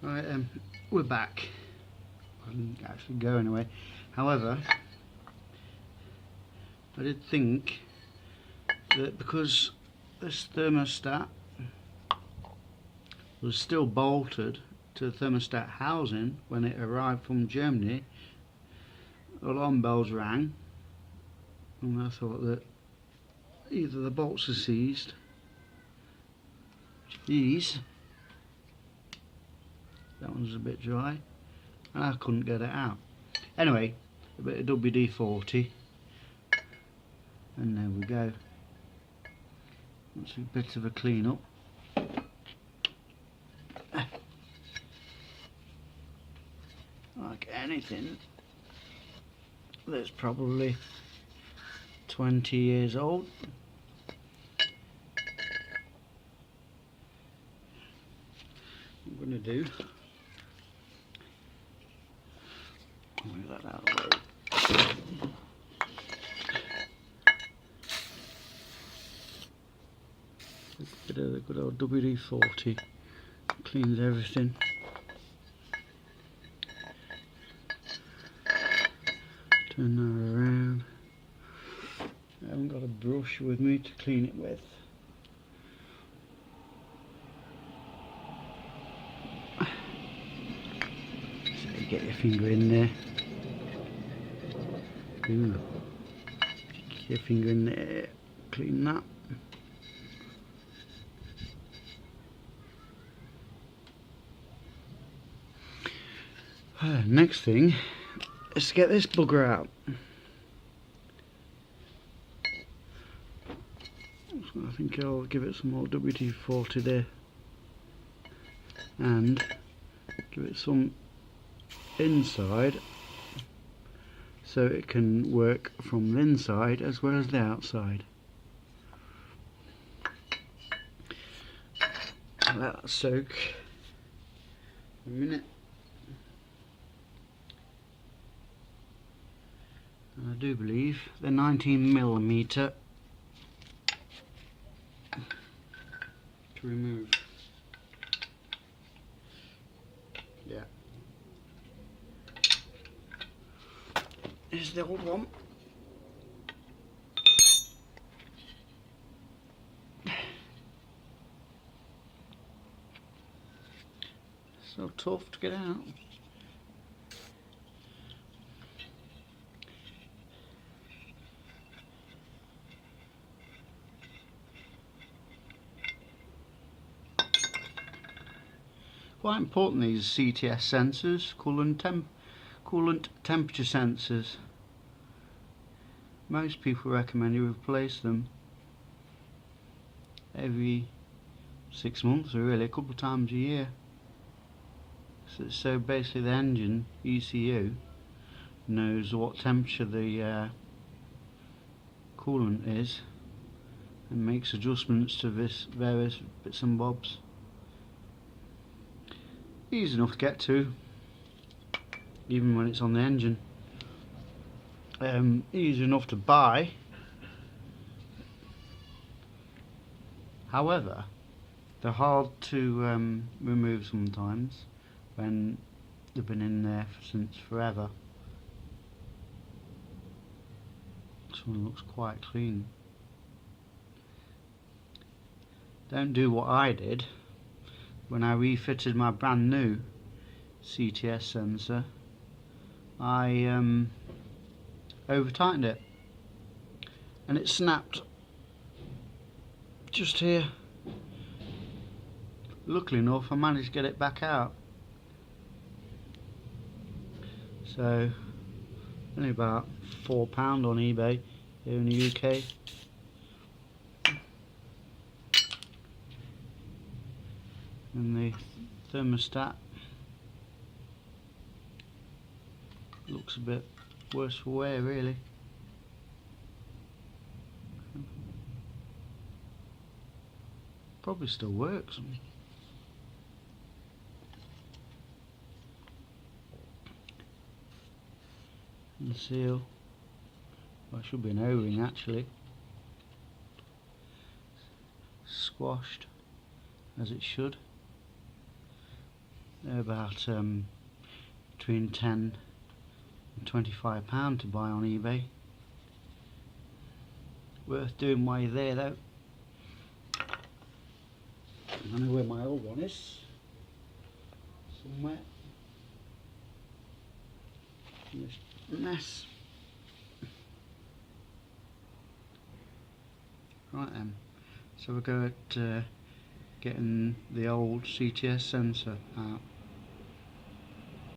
Right, we're back. I didn't actually go anyway. However, I did think that because this thermostat was still bolted to the thermostat housing when it arrived from Germany, alarm bells rang, and I thought that either the bolts are seized, these, that one's a bit dry, and I couldn't get it out. Anyway, a bit of WD-40, and there we go. That's a bit of a clean up. Like anything that's probably 20 years old. What I'm going to do, move that out of the way. A bit of the good old WD-40 cleans everything. Turn that around. I haven't got a brush with me to clean it with. So you get your finger in there. Ooh. Get your finger in there. Clean that. Next thing is to get this bugger out. So I think I'll give it some more WD-40 there and give it some inside so it can work from the inside as well as the outside. Let that soak a minute. And I do believe the 19mm to remove. Yeah. Here's the old one. So tough to get out. Quite important, these CTS sensors, coolant temperature sensors. Most people recommend you replace them every 6 months, or really a couple of times a year. So basically the engine, ECU, knows what temperature the coolant is and makes adjustments to this various bits and bobs. Easy enough to get to, even when it's on the engine. Easy enough to buy. However, they're hard to remove sometimes when they've been in there since forever. This one looks quite clean. Don't do what I did when I refitted my brand new CTS sensor. I over tightened it and it snapped just here. Luckily enough, I managed to get it back out. So only about £4 on eBay here in the UK. And the thermostat looks a bit worse for wear, really. Probably still works. And the seal, well, it should be an O-ring actually. Squashed as it should. They're about between £10 and £25 to buy on eBay. Worth doing while you're there though. I know where my old one is. Somewhere in this mess. Right then, so we'll go at getting the old CTS sensor out.